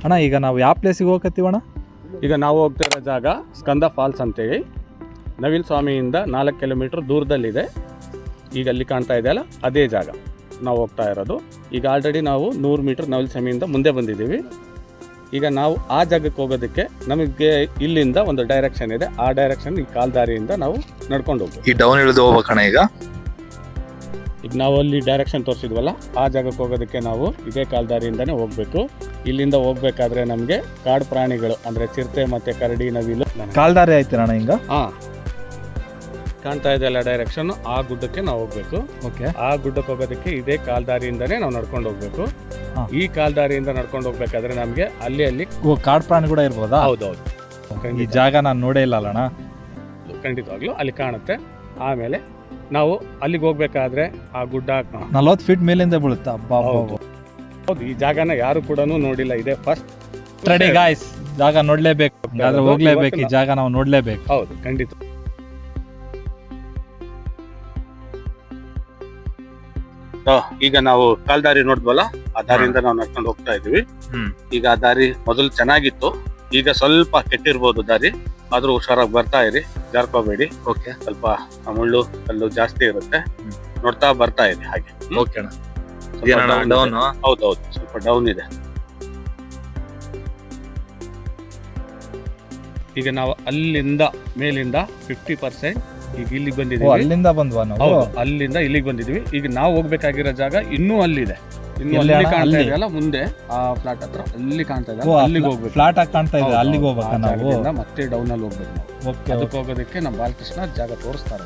ಅಣ್ಣ ಈಗ ನಾವು ಯಾವ ಪ್ಲೇಸಿಗೆ ಹೋಗತ್ತೀವಣ್ಣ? ಈಗ ನಾವು ಹೋಗ್ತಿರೋ ಜಾಗ ಸ್ಕಂದ ಫಾಲ್ಸ್ ಅಂತೇಳಿ ನವಿಲ್ ಸ್ವಾಮಿಯಿಂದ 4 ಕಿಲೋಮೀಟ್ರ್ ದೂರದಲ್ಲಿದೆ. ಈಗ ಅಲ್ಲಿ ಕಾಣ್ತಾ ಇದೆಯಲ್ಲ ಅದೇ ಜಾಗ ನಾವು ಹೋಗ್ತಾ ಇರೋದು. ಈಗ ಆಲ್ರೆಡಿ ನಾವು 100 ಮೀಟ್ರ್ ನವಿಲ್ ಸ್ವಾಮಿಯಿಂದ ಮುಂದೆ ಬಂದಿದ್ದೀವಿ. ಈಗ ನಾವು ಆ ಜಾಗಕ್ಕೆ ಹೋಗೋದಕ್ಕೆ ನಮಗೆ ಇಲ್ಲಿಂದ ಒಂದು ಡೈರೆಕ್ಷನ್ ಇದೆ. ಆ ಡೈರೆಕ್ಷನ್ ಈ ಕಾಲ್ದಾರಿಯಿಂದ ನಾವು ನಡ್ಕೊಂಡು ಹೋಗ್ಬೇಕು. ಈ ಡೌನ್ ಇಳಿದು ಹೋಗ್ಬೇಕಣ್ಣ ಈಗ ನಾವು ಅಲ್ಲಿ ಡೈರೆಕ್ಷನ್ ತೋರಿಸಿದ್ವಲ್ಲ ಆ ಜಾಗಕ್ಕೆ ಹೋಗೋದಕ್ಕೆ ನಾವು ಇದೇ ಕಾಲ್ದಾರಿಯಿಂದನೇ ಹೋಗಬೇಕು. ಇಲ್ಲಿಂದ ಹೋಗ್ಬೇಕಾದ್ರೆ ನಮಗೆ ಕಾಡು ಪ್ರಾಣಿಗಳು ಅಂದರೆ ಚಿರತೆ ಮತ್ತು ಕರಡಿ, ನವಿಲು ಕಾಲ್ದಾರಿ ಆಯ್ತೀರಣ್ಣ ಹಿಂಗ? ಹಾಂ, ಕಾಣ್ತಾ ಇದೆಯಲ್ಲ ಡೈರೆಕ್ಷನ್, ಆ ಗುಡ್ಡಕ್ಕೆ ನಾವು ಹೋಗ್ಬೇಕು. ಓಕೆ, ಆ ಗುಡ್ಡಕ್ಕೆ ಹೋಗೋದಕ್ಕೆ ಇದೇ ಕಾಲ್ದಾರಿಯಿಂದನೇ ನಾವು ನಡ್ಕೊಂಡು ಹೋಗ್ಬೇಕು. ಈ ಕಾಲ್ದಾರಿಯಿಂದ ನಡ್ಕೊಂಡು ಹೋಗ್ಬೇಕಾದ್ರೆ ನಮಗೆ ಅಲ್ಲಿ ಕಾಡು ಪ್ರಾಣಿ ಕೂಡ ಇರ್ಬೋದಾ? ಹೌದೌದು, ಈ ಜಾಗ ನಾನು ನೋಡೇ ಇಲ್ಲ ಅಲ್ಲಣ್ಣ. ಖಂಡಿತವಾಗ್ಲೂ ಅಲ್ಲಿ ಕಾಣುತ್ತೆ. ಆಮೇಲೆ ನಾವು ಅಲ್ಲಿಗೆ ಹೋಗ್ಬೇಕಾದ್ರೆ ಆ ಗುಡ್ಡ 40 ಫೀಟ್ ಮೇಲಿಂದ ಬೀಳುತ್ತಾ? ಹೌದು, ಈ ಜಾಗನ ಯಾರು ಕೂಡ ನೋಡಿಲ್ಲ, ಇದೆ ಫಸ್ಟ್. ರೆಡಿ ಗಾಯ್ಸ್, ಜಾಗ ನೋಡ್ಲೇಬೇಕು, ಹೋಗ್ಲೇಬೇಕು, ಈ ಜಾಗ ನಾವು ನೋಡ್ಲೇಬೇಕು. ಹೌದು, ಖಂಡಿತ. ಈಗ ನಾವು ಕಾಲ್ದಾರಿ ನೋಡಿದ್ವಲ್ಲ, ಆ ದಾರಿಯಿಂದ ನಾವು ನಡ್ಕೊಂಡು ಹೋಗ್ತಾ ಇದೀವಿ. ಈಗ ಆ ದಾರಿ ಮೊದಲು ಚೆನ್ನಾಗಿತ್ತು, ಈಗ ಸ್ವಲ್ಪ ಕೆಟ್ಟಿರ್ಬೋದು ದಾರಿ, ಆದ್ರೂ ಹುಷಾರಾಗಿ ಬರ್ತಾ ಇರಿ, ಜಾರ್ಕೋಬೇಡಿ. ಓಕೆ, ಸ್ವಲ್ಪ ಮುಳ್ಳು ಕಲ್ಲು ಜಾಸ್ತಿ ಇರುತ್ತೆ, ನೋಡ್ತಾ ಬರ್ತಾ ಇರಿ. ಹಾಗೆ ಓಕೆ ಅಣ್ಣ. ಡೌನ್? ಹೌದೌದು, ಸ್ವಲ್ಪ ಡೌನ್ ಇದೆ. ಈಗ ನಾವು ಅಲ್ಲಿಂದ ಮೇಲಿಂದ 50% ಈಗ ಇಲ್ಲಿಗೆ ಬಂದಿದ್ದೀವಿ. ಅಲ್ಲಿಂದ ಬಂದ್ವಾ ನಾವು? ಅಲ್ಲಿಂದ ಇಲ್ಲಿಗೆ ಬಂದಿದ್ದೀವಿ. ಈಗ ನಾವು ಹೋಗ್ಬೇಕಾಗಿರೋ ಜಾಗ ಇನ್ನೂ ಅಲ್ಲಿದೆ. ಇನ್ನು ಅಲ್ಲಿ ಕಾಣ್ತಾ ಇದೆಯಲ್ಲ ಮುಂದೆ ಆ ಫ್ಲಾಟ್ ಹತ್ರ, ಅಲ್ಲಿ ಕಾಣ್ತಾ ಇದೆ, ಅಲ್ಲಿಗೆ ಹೋಗ್ಬೇಕು. ಫ್ಲಾಟ್ ಆಗಿ ಕಾಣ್ತಾ ಇದೆ, ಅಲ್ಲಿಗೆ ಹೋಗ್ಬೇಕಾ ನಾವು? ಮತ್ತೆ ಡೌನ್ ಅಲ್ಲಿ ಹೋಗ್ಬೇಕು ನಾವು. ಅದಕ್ಕೆ ಹೋಗೋದಕ್ಕೆ ನಮ್ಮ ಬಾಲಕೃಷ್ಣ ಜಾಗ ತೋರಿಸ್ತಾರೆ.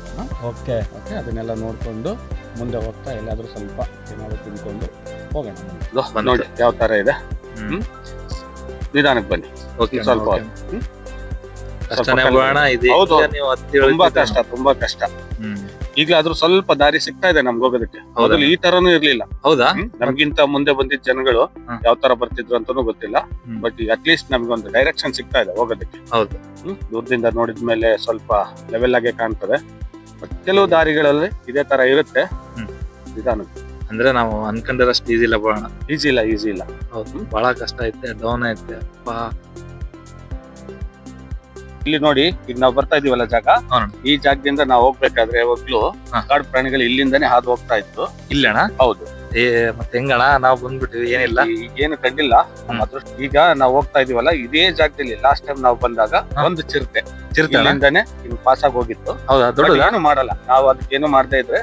ಓಕೆ ಓಕೆ, ಅದನ್ನೆಲ್ಲ ನೋಡ್ಕೊಂಡು ಮುಂದೆ ಹೋಗ್ತಾ ಎಲ್ಲಾದ್ರೂ ಸ್ವಲ್ಪ ಏನಾದ್ರು ತಿನ್ಕೊಂಡು ಹೋಗೋಣ. ನೋಡಿ ಯಾವ ತರ ಇದೆ. ನಿಧಾನಕ್ಕೆ ಬನ್ನಿ, ಸ್ವಲ್ಪ ತುಂಬಾ ಕಷ್ಟ, ತುಂಬಾ ಕಷ್ಟ. ಈಗಲಾದ್ರೂ ಸ್ವಲ್ಪ ದಾರಿ ಸಿಗ್ತಾ ಇದೆ ನಮ್ಗೆ ಹೋಗೋದಕ್ಕೆ. ಮೊದಲು ಈ ತರನು ಇರ್ಲಿಲ್ಲ. ಹೌದಾ? ನಮ್ಗಿಂತ ಮುಂದೆ ಬಂದಿದ್ದ ಜನಗಳು ಯಾವ ತರ ಬರ್ತಿದ್ರು ಅಂತಾನೂ ಗೊತ್ತಿಲ್ಲ. ಬಟ್ ಈಗ ಅಟ್ಲೀಸ್ಟ್ ನಮ್ಗೆ ಒಂದು ಡೈರೆಕ್ಷನ್ ಸಿಗ್ತಾ ಇದೆ ಹೋಗೋದಕ್ಕೆ. ಹೌದು, ದೂರದಿಂದ ನೋಡಿದ್ಮೇಲೆ ಸ್ವಲ್ಪ ಲೆವೆಲ್ ಆಗೇ ಕಾಣ್ತದೆ. ಬಟ್ ಕೆಲವು ದಾರಿಗಳಲ್ಲಿ ಇದೇ ತರ ಇರುತ್ತೆ. ನಿಧಾನ ಅಂದ್ರೆ ನಾವು ಅನ್ಕೊಂಡಿರಷ್ಟು ಈಸಿ ಇಲ್ಲ ಬರೋಣ. ಈಸಿ ಇಲ್ಲ. ಹೌದು, ಬಹಳ ಕಷ್ಟ ಐತೆ, ಡೌನ್ ಐತೆ. ಇಲ್ಲಿ ನೋಡಿ, ಈಗ ನಾವು ಬರ್ತಾ ಇದೀವಲ್ಲ ಜಾಗ, ಈ ಜಾಗದಿಂದ ನಾವು ಹೋಗ್ಬೇಕಾದ್ರೆ ಯಾವಾಗ್ಲೂ ಕಾಡು ಪ್ರಾಣಿಗಳು ಇಲ್ಲಿಂದಾನೇ ಹಾದು ಹೋಗ್ತಾ ಇತ್ತು. ಇಲ್ಲಣ್ಣ? ಹೌದು. ಮತ್ತೆ ಹೆಂಗಣ್ಣ ನಾವು ಬಂದ್ಬಿಟ್ಟಿವಿ? ಏನಿಲ್ಲ, ಏನು ಕಂಡಿಲ್ಲ. ಈಗ ನಾವು ಹೋಗ್ತಾ ಇದೀವಲ್ಲ ಇದೇ ಜಾಗದಲ್ಲಿ ಲಾಸ್ಟ್ ಟೈಮ್ ನಾವು ಬಂದಾಗ ಒಂದು ಚಿರತೆ ಇಲ್ಲಿಂದಾನೆ ಪಾಸ್ ಆಗಿ ಹೋಗಿತ್ತು. ಹೌದಾ? ದೊಡ್ಡ ಏನು ಮಾಡಲ್ಲ, ನಾವು ಅದಕ್ಕೇನು ಮಾಡದೇ ಇದ್ರೆ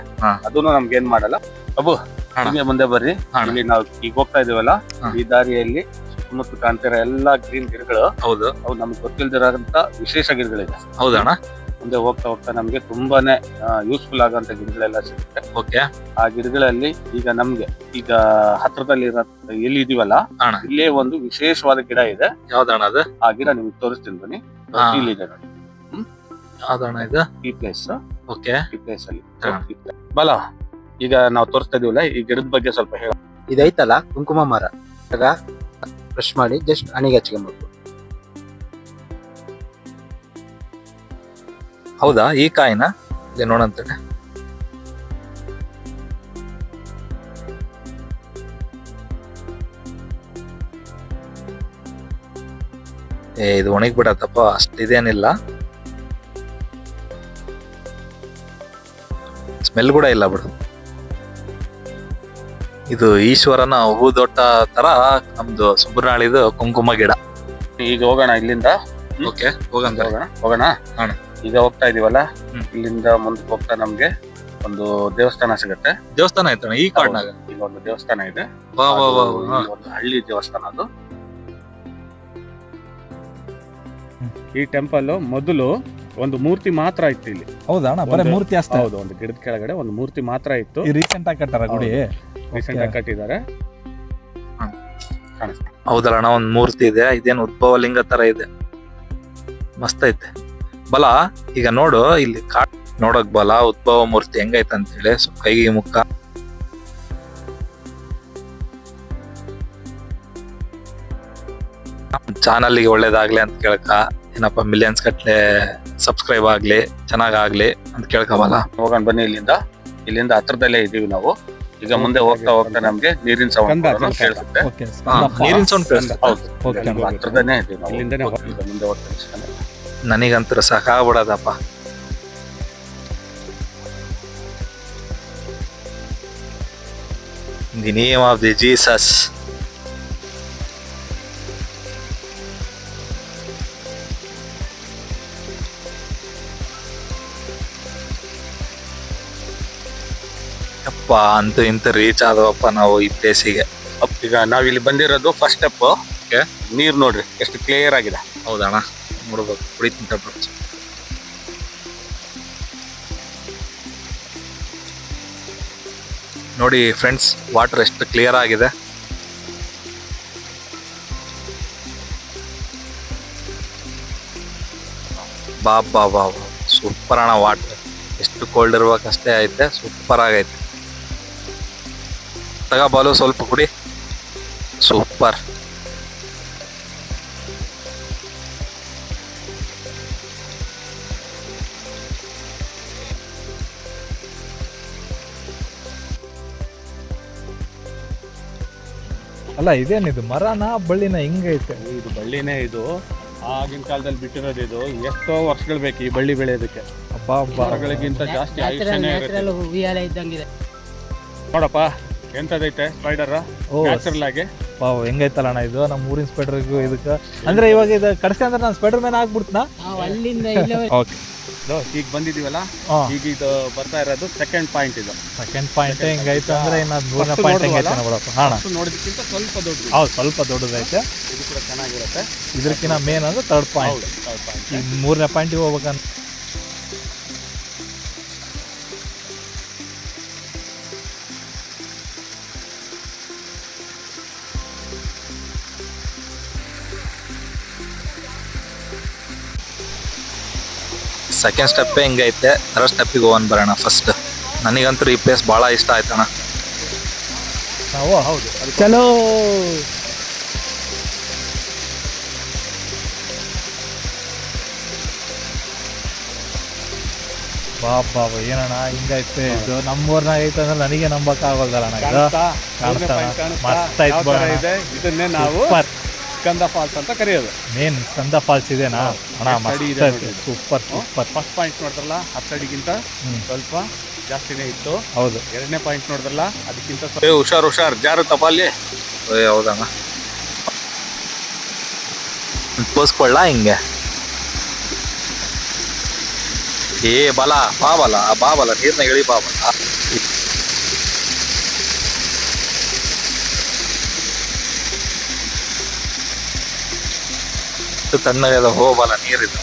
ಅದನ್ನು ನಮ್ಗೆ ಏನ್ ಮಾಡಲ್ಲ. ಅಬ್ಬು ಹಿಂಗೆ ಮುಂದೆ ಬರ್ರಿ. ಇಲ್ಲಿ ನಾವು ಈಗ ಹೋಗ್ತಾ ಇದೀವಲ್ಲ, ಈ ದಾರಿಯಲ್ಲಿ ಸುತ್ತಮುತ್ತ ಕಾಣ್ತಿರೋ ಎಲ್ಲಾ ಗ್ರೀನ್ ಗಿಡಗಳು. ಹೌದು, ಅವು ನಮ್ಗೆ ಗೊತ್ತಿಲ್ದಿರೋಂತ ವಿಶೇಷ ಗಿಡಗಳಿದೆ. ಹೌದಣ್ಣ? ಮುಂದೆ ಹೋಗ್ತಾ ಹೋಗ್ತಾ ನಮ್ಗೆ ತುಂಬಾನೇ ಯೂಸ್ಫುಲ್ ಆಗುವಂತ ಗಿಡಗಳೆಲ್ಲ ಸಿಗುತ್ತೆ. ಓಕೆ, ಆ ಗಿಡಗಳಲ್ಲಿ ಈಗ ನಮ್ಗೆ ಈಗ ಹತ್ರದಲ್ಲಿ ಎಲ್ಲಿ ಇದೀವಲ್ಲ, ಇಲ್ಲೇ ಒಂದು ವಿಶೇಷವಾದ ಗಿಡ ಇದೆ. ಯಾವ್ದಣ್ಣ ಅದು? ಆ ಗಿಡ ನಿಮ್ಗೆ ತೋರಿಸ್ತೀನಿ ಬನ್ನಿ. ಇಲ್ಲಿದೆ ನೋಡಿ. ಯಾವ್ದಣ್ಣ ಇದು? ಈ ಪ್ಲೇಸ್. ಓಕೆ, ಈ ಪ್ಲೇಸ್ ಅಲ್ಲಿ ಬಲ. ಈಗ ನಾವು ತೋರಿಸ್ತಾ ಇದೀವಲ್ಲ, ಈ ಗಿಡದ ಬಗ್ಗೆ ಸ್ವಲ್ಪ ಹೇಳ. ಇದೈತಲ್ಲ ಕುಂಕುಮ ಮರ, ಬ್ರಷ್ ಮಾಡಿ ಜಸ್ಟ್ ಹಣಿಗೆ ಹಚ್ಕೊಂಡ್ಬೇಕು. ಹೌದಾ? ಈ ಕಾಯಿನ ಇಲ್ಲಿ ನೋಡಂತೇಳಿ. ಇದು ಒಣಗಿ ಬಿಡತ್ತಪ್ಪ, ಅಷ್ಟಿದೇನಿಲ್ಲ, ಸ್ಮೆಲ್ ಕೂಡ ಇಲ್ಲ ಬಿಡು. ಇದು ಈಶ್ವರನ ಹೂದೊಟ್ಟ ತರ ನಮ್ದು ಸುಬ್ರನಾಳಿದು ಕುಂಕುಮ ಗಿಡ. ಈಗ ಹೋಗೋಣ ಇಲ್ಲಿಂದ. ಓಕೆ, ಹೋಗೋಣ. ಈಗ ಹೋಗ್ತಾ ಇದೀವಲ್ಲ, ಇಲ್ಲಿಂದ ಮುಂದಕ್ಕೆ ಹೋಗ್ತಾ ನಮ್ಗೆ ಒಂದು ದೇವಸ್ಥಾನ ಸಿಗುತ್ತೆ. ದೇವಸ್ಥಾನ ಐತಣ್ಣ ಈ ಕಾಡ್ನಾಗ? ಈಗ ಒಂದು ದೇವಸ್ಥಾನ ಇದೆ, ಒಂದು ಹಳ್ಳಿ ದೇವಸ್ಥಾನ ಅದು. ಈ ಟೆಂಪಲ್ ಮೊದಲು ಒಂದು ಮೂರ್ತಿ ಮಾತ್ರ ಇತ್ತು ಇಲ್ಲಿ. ಹೌದಾ? ಬರೀ ಮೂರ್ತಿ ಅಷ್ಟೇ? ಹೌದು, ಒಂದು ಗಿಡದ ಕೆಳಗಡೆ ಒಂದು ಮೂರ್ತಿ ಮಾತ್ರ ಇತ್ತು. ರೀಸೆಂಟ್ ಆಗಿ ಕಟ್ಟಾರ ಗುಡಿ? ರೀಸೆಂಟ್ ಆಗಿ ಕಟ್ಟಿದ್ದಾರೆ. ಹೌದಲ್ಲ, ಒಂದ್ ಮೂರ್ತಿ ಇದೆ. ಇದೇನು ಉದ್ಭವ ಲಿಂಗ ತರ ಇದೆ, ಮಸ್ತ್ ಐತೆ. ಬಲ ಈಗ ನೋಡು, ಇಲ್ಲಿ ನೋಡಕ್ ಬಲ ಉದ್ಭವ ಮೂರ್ತಿ ಹೆಂಗೈತೆ ಅಂತ ಹೇಳಿ. ಸ್ವಲ್ಪ ಕೈಗೆ ಮುಖ ಚಾನಲ್ಗೆ ಒಳ್ಳೇದಾಗ್ಲಿ ಅಂತ ಕೇಳ್ಕ, ಏನಪ್ಪ ಮಿಲಿಯನ್ಸ್ ಗಟ್ಲೆ ಸಬ್ಸ್ಕ್ರೈಬ್ ಆಗ್ಲಿ, ಚೆನ್ನಾಗಾಗ್ಲಿ ಅಂತ ಕೇಳ್ಕವಲ್ಲ. ಹೋಗೋಣ ಬನ್ನಿ. ಇಲ್ಲಿಂದ ಹತ್ರದಲ್ಲೇ ಇದೀವಿ ನಾವು. ಈಗ ಮುಂದೆ ಹೋಗ್ತಾ ಹೋಗ್ತಾ ನಮ್ಗೆ ನೀರಿನ ಸೌಂಡ್ ಕೇಳಿಸುತ್ತೆ. ಓಕೆ ನೀರಿನ ಸೌಂಡ್ ಕೇಳಿಸ್ತಾ ಹೌದು, ಓಕೆ ಹತ್ರದನೇ ಇದೀವಿ ನಾವು. ಇಲ್ಲಿಂದನೇ ಈಗ ಮುಂದೆ ಹೋಗ್ತಾ ನನಗಂತೂ ಸಾಕಾಗ್ಬಿಡದಪ್ಪ. The name of the Jesus. ಅಪ್ಪ ಅಂತೂ ಇಂತ ರೀಚ್ ಆದವಪ್ಪ ನಾವು ಈ ಪ್ಲೇಸಿಗೆ. ಈಗ ನಾವ್ ಇಲ್ಲಿ ಬಂದಿರೋದು ಫಸ್ಟ್ ಸ್ಟೆಪ್. ನೀರ್ ನೋಡ್ರಿ ಎಷ್ಟು ಕ್ಲಿಯರ್ ಆಗಿದೆ. ಹೌದಣ್ಣ, ನೋಡ್ಬೇಕು, ಕುಡಿತೀನಿ. ನೋಡಿ ಫ್ರೆಂಡ್ಸ್, ವಾಟರ್ ಎಷ್ಟು ಕ್ಲಿಯರ್ ಆಗಿದೆ. ಬಾ ಸೂಪರ್ ಅಣ್ಣ. ವಾಟರ್ ಎಷ್ಟು ಕೋಲ್ಡ್ ಇರ್ಬೇಕಷ್ಟೇ ಐತೆ, ಸೂಪರ್ ಆಗೈತೆ. ತಗೋಬಾಲು ಸ್ವಲ್ಪ ಕುಡಿ, ಸೂಪರ್. ಅಲ್ಲ ಇದೇನಿದು ಮರನ ಬಳ್ಳಿನ ಹಿಂಗೈತೆ? ಇದು ಬಳ್ಳಿನೇ. ಇದು ಆಗಿನ ಕಾಲದಲ್ಲಿ ಬಿಟ್ಟಿರೋದು. ಇದು ಎಷ್ಟೋ ವರ್ಷಗಳು ಬೇಕು ಈ ಬಳ್ಳಿ ಬೆಳೆಯೋದಕ್ಕೆ. ಮರಗಳಿಗಿಂತ ಜಾಸ್ತಿ ಆಯುಷ್ಯನೇ ಇರುತ್ತೆ. ನೋಡಪ್ಪ ಎಂತದೈತೆ ಸ್ಪೈಡರ್ ನ್ಯಾಚುರಲ್ ಆಗಿ. ಹೆಂಗೈತಲ್ಲ ಅಣ್ಣ ಇದು ನಮ್ಮ ಊರಿನ ಸ್ಪೈಡರ್ಗೂ ಇದಕ್ಕೆ. ಅಂದ್ರೆ ಇವಾಗ ಇದು ಕಡ್ಸ್ಕೊಂಡ್ರೆ ನಾನು ಸ್ಪೈಡರ್ ಮ್ಯಾನ್ ಆಗ್ಬಿಡ್ತನಾ? ಓಕೆ, ಈಗ ಬಂದಿದೀವಲ್ಲ, ಈಗ ಇದು ಬರ್ತಾ ಇರೋದು ಸೆಕೆಂಡ್ ಪಾಯಿಂಟ್. ಇದು ಸೆಕೆಂಡ್ ಪಾಯಿಂಟ್ ಹೆಂಗೈತೆ ಅಂದ್ರೆ ಇನ್ನ 3ನೇ ಪಾಯಿಂಟ್ ಹೆಂಗೈತೆ ನೋಡಪ್ಪ. ಹಾ, ನೋಡೋದಕ್ಕಿಂತ ಸ್ವಲ್ಪ ದೊಡ್ಡ. ಹೌದು, ಸ್ವಲ್ಪ ದೊಡ್ಡದೈತೆ. ಇದು ಕೂಡ ಚೆನ್ನಾಗಿರುತ್ತೆ. ಇದಕ್ಕಿಂತ ಮೇನ್ ಅಂದ್ರೆ ಥರ್ಡ್ ಪಾಯಿಂಟ್. ಈಗ 3ನೇ ಪಾಯಿಂಟಿಗೆ ಹೋಗ್ಬೇಕಂತ. ಸೆಕೆಂಡ್ ಸ್ಟೆಪ್ ಹೆಂಗೈತೆ, ಥರ್ಡ್ ಸ್ಟೆಪ್ಪಿಗೆ ಹೋಗೋಣ ಬರೋಣ ಫಸ್ಟ್. ನನಗಂತೂ ಈ ಪ್ಲೇಸ್ ಭಾಳ ಇಷ್ಟ ಆಯ್ತಣ್ಣ. ನಾವು ಹೌದು ಚಲೋ. ಬಾಬಾ ಏನಣ್ಣ ಹಿಂಗೈತೆ ಇದು. ನಮ್ಮೂರ್ನಾಗ ಐತೆ ಅಂದ್ರೆ ನನಗೆ ನಂಬಕ್ ಆಗೋದಲ್ಲ ಅಣ್ಣ. ಇದು ಮಸ್ತ್ ಐತೆ. ಇದನ್ನೇ ನಾವು ಸ್ಕಂದ ಫಾಲ್ಸ್ ಅಂತ ಕರೆಯೋದು. ಮೇನ್ ಸ್ಕಂದ ಫಾಲ್ಸ್ ಇದೆನಾ ಅಣ್ಣ? Super super. ಫಸ್ಟ್ ಪಾಯಿಂಟ್ ನೋಡಿದ್ರಲ್ಲ, 10 ಅಡಿಗಿಂತ ಸ್ವಲ್ಪ ಜಾಸ್ತಿನೇ ಇತ್ತು. ಹೌದು. 2ನೇ ಪಾಯಿಂಟ್ ನೋಡಿದ್ರಲ್ಲ, ಅದಕ್ಕಿಂತ ಹುಷಾರ್ ಜಾರುತ್ತಪ್ಪ ಅಲ್ಲಿ. ಹೌದಣ್ಣ, ಪೋಸ್ಕೊಳ್ಳ ಹಿಂಗೆ. ಬಲ ಬಾಬಲ ನೀರ್ನ ಇಳಿ ಬಾಬಲ. ತಣ್ಣಗದ ಹೋಗಬಲ್ಲ ನೀರಿದು.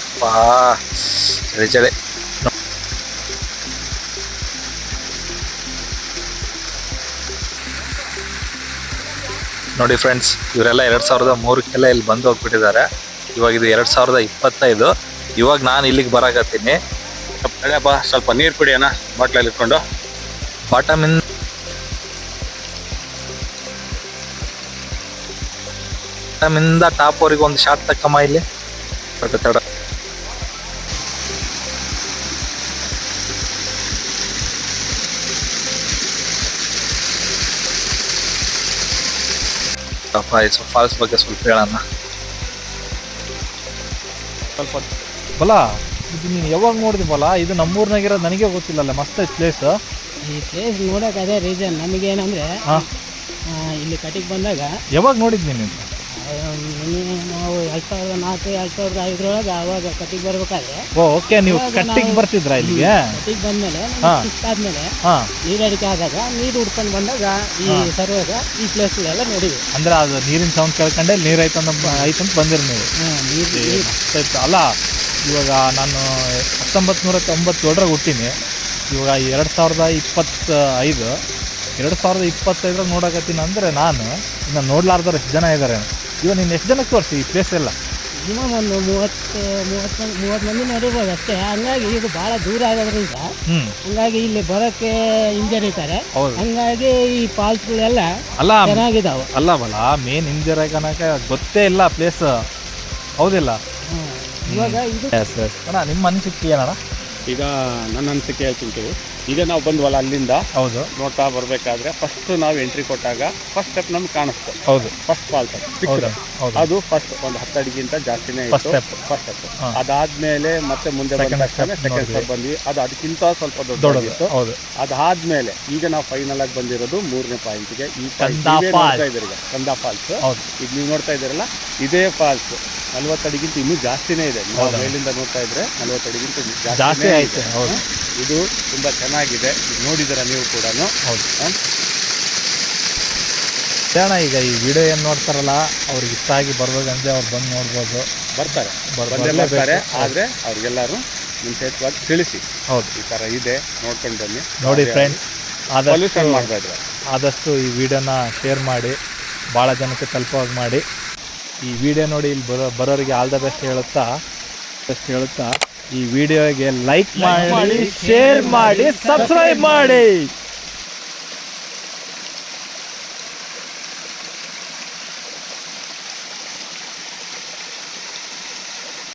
ಚಳಿ ಚಳಿ. ನೋಡಿ ಫ್ರೆಂಡ್ಸ್, ಇವರೆಲ್ಲ 2003ಕ್ಕೆಲ್ಲ ಇಲ್ಲಿ ಬಂದು ಹೋಗ್ಬಿಟ್ಟಿದ್ದಾರೆ. ಇವಾಗ ಇದು 2025. ಇವಾಗ ನಾನು ಇಲ್ಲಿಗೆ ಬರಾಕತ್ತೀನಿ. ಸ್ವಲ್ಪ ನೀರು ಕುಡಿಯೋಣ ಬಾಟ್ಲಲ್ಲಿ ಇಟ್ಕೊಂಡು. ಬಾಟಮಿಂದ ಟಾಪ್ ವರೆಗೆ ಒಂದು ಶಾಟ್ ತಕ್ಕಮ್ಮ ಇಲ್ಲಿ. ತಡ ಫಾಲ್ಸ್ ಬಗ್ಗೆ ಸ್ವಲ್ಪ ಹೇಳೋಣ. ಸ್ವಲ್ಪ ಬಲ ಇದು ನೀನು ಯಾವಾಗ ನೋಡಿದಿ ಬಲ? ಇದು ನಮ್ಮೂರ್ನಾಗಿರೋದು ನನಗೆ ಗೊತ್ತಿಲ್ಲಲ್ಲ. ಮಸ್ತ್ ಐತೆ ಪ್ಲೇಸ್. ಈ ಪ್ಲೇಸ್ ನೋಡೋಕೆ ಅದೇ ರೀಸನ್. ನಮಗೇನಂದರೆ ಇಲ್ಲಿ ಕಟಿಗೆ ಬಂದಾಗ ಯಾವಾಗ ನೋಡಿದ್ನಿ ನೀನು? ನಾವು 2004 2005 ಆವಾಗ ಕಟಿಗೆ ಬರ್ಬೇಕಾದ್ರೆ. ಓಕೆ, ನೀವು ಕಟ್ಟಿಗೆ ಬರ್ತಿದ್ರ ಇಲ್ಲಿಗೆ? ಕಟಿಗೆ ಬಂದಮೇಲೆ ಆದ್ಮೇಲೆ ನೀರಡಿಕೆ ಆದಾಗ ನೀರು ಹುಡ್ಕೊಂಡು ಬಂದಾಗ ಈ ಸರ್ವಾಗ ಈ ಪ್ಲೇಸ್ಗಳೆಲ್ಲ ನೋಡಿದ್ವಿ. ಅಂದ್ರೆ ಅದು ನೀರಿನ ಸೌಂಡ್ ಕೇಳ್ಕೊಂಡೆ ನೀರು ಐತಂತ ಬಂದಿರಿ ನೀವು? ನೀರು ಅಲ್ಲ. ಇವಾಗ ನಾನು 1997 ಹುಟ್ಟೀನಿ. ಇವಾಗ 2025 2025 ನೋಡಕತ್ತೀನಿ. ಅಂದರೆ ನಾನು ಇನ್ನು ನೋಡ್ಲಾರ್ದವ್ರು ಎಷ್ಟು ಜನ ಇದ್ದಾರೆ? ಇವಾಗ ನೀನು ಎಷ್ಟು ಜನಕ್ಕೆ ತೋರಿಸಿ ಈ ಪ್ಲೇಸ್ ಎಲ್ಲ? ಮಿನಿಮಮ್ ಒಂದು 30 ಮಂದಿ ನೋಡಿರ್ಬೋದು ಅಷ್ಟೇ. ಹಂಗಾಗಿ ಇದು ಭಾಳ ದೂರ ಆಗೋದ್ರಿಂದ ಹಂಗಾಗಿ ಇಲ್ಲಿ ಬರೋಕ್ಕೆ ಹಿಂಜರಿತಾರೆ. ಹಂಗಾಗಿ ಈ ಫಾಲ್ಸ್ಗಳೆಲ್ಲ ಅಲ್ಲ ಚೆನ್ನಾಗಿದ್ದಾವೆ. ಅಲ್ಲ ಬಲ ಮೇನ್ ಹಿಂಜರಿಕನಕ ಗೊತ್ತೇ ಇಲ್ಲ ಪ್ಲೇಸ್. ಹೌದಿಲ್ಲ? ಇವಾಗ ಇದು ಅಣ್ಣ ನಿಮ್ಮ ಅನಿಸಿಕೆ ಏನಣ್ಣ? ಈಗ ನನ್ನ ಅನಿಸಿಕೆ ಹೇಳ್ತೀನಿ. ಈಗ ನಾವು ಬಂದ್ವಲ್ಲ ಅಲ್ಲಿಂದ ಹೌದು ನೋಡ್ತಾ ಬರಬೇಕಾದ್ರೆ ಫಸ್ಟ್ ನಾವು ಎಂಟ್ರಿ ಕೊಟ್ಟಾಗ ಫಸ್ಟ್ ಸ್ಟೆಪ್ ನಮ್ಗೆ ಕಾಣಿಸ್ತು. ಹೌದು ಫಸ್ಟ್ ಫಾಲ್ಸ್ ಹೌದು ಹೌದು ಅದು ಫಸ್ಟ್ ಒಂದು 10 ಅಡಿಗಿಂತ ಜಾಸ್ತಿನೇ ಫಸ್ಟ್ ಇತ್ತು. ಸ್ಟೆಪ್ ಫಸ್ಟ್ ಸ್ಟೆಪ್ ಹಾ. ಅದಾದ್ಮೇಲೆ ಮತ್ತೆ ಮುಂದೆ Second ಬಂದ step ಸೆಕೆಂಡ್ ನೋಡಿದ್ವಿ. ಸ್ಟೆಪ್ ಬಂದ್ವಿ. ಅದು ಅದಕ್ಕಿಂತ ಸ್ವಲ್ಪ ದೊಡ್ಡದು ದೊಡ್ಡದಿತ್ತು. ಹೌದು ಅದಾದ್ಮೇಲೆ ಈಗ ನಾವು ಫೈನಲ್ ಆಗಿ ಬಂದಿರೋದು 3ನೇ ಪಾಯಿಂಟ್ಗೆ. ಈ ಸ್ಕಂದ ನೀವೇ falls. ನೋಡ್ತಾ ಇದ್ದೀರಿ ಈಗ ಸ್ಕಂದ ಫಾಲ್ಸ್. ಹೌದು ಈಗ ನೀವು ನೋಡ್ತಾ ಇದ್ದೀರಲ್ಲ ಇದೇ ಫಾಲ್ಸ್ 40 ಅಡಿಗಿಂತ ಇನ್ನೂ ಜಾಸ್ತಿನೇ ಇದೆ. ನಾವು ಹೌದಾ? ಮೇಲಿಂದ ನೋಡ್ತಾ ಇದ್ರೆ 40 ಅಡಿಗಿಂತ ಜಾಸ್ತಿ ಜಾಸ್ತಿ ಆಯ್ತು ಹೌದು ಇದು ತುಂಬಾ ಚೆನ್ನಾಗಿದೆ. ಇದು ನೋಡಿದ್ದೀರಾ ನೀವು ಕೂಡ. ಹೌದು ಅಣ್ಣ ಈಗ ಈ ವಿಡಿಯೋ ಏನು ನೋಡ್ತಾರಲ್ಲ ಅವ್ರಿಗೆ ಇಷ್ಟ ಆಗಿ ಬರ್ಬೇಕಂದ್ರೆ ಅವ್ರು ಬಂದು ನೋಡ್ಬೋದು. ಬರ್ತಾರೆ ಬಂದೇ ಬರ್ಲೇಬೇಕು. ಬರ್ತಾರೆ. ಆದರೆ ಅವ್ರಿಗೆಲ್ಲರೂ ಮುಂಚೆವಾಗಿ ತಿಳಿಸಿ ಹೌದು ಈ ಥರ ಇದೆ ನೋಡ್ಕೊಂಡು ಬನ್ನಿ. ನೋಡಿ ಫ್ರೆಂಡ್ಸ್ ಪೊಲ್ಯೂಷನ್ ಮಾಡಬೇಡ್ರಿ. ಆದಷ್ಟು ಈ ವಿಡಿಯೋನ ಶೇರ್ ಮಾಡಿ ಭಾಳ ಜನಕ್ಕೆ ತಲುಪೋಗಿ ಮಾಡಿ. ಈ ವಿಡಿಯೋ ನೋಡಿ ಇಲ್ಲಿ ಬರೋರಿಗೆ ಆಲ್ ದ ಬೆಸ್ಟ್ ಹೇಳುತ್ತಾ ಈ ವಿಡಿಯೋಗೆ ಲೈಕ್ ಮಾಡಿ, ಶೇರ್ ಮಾಡಿ, ಸಬ್ಸ್ಕ್ರೈಬ್ ಮಾಡಿ.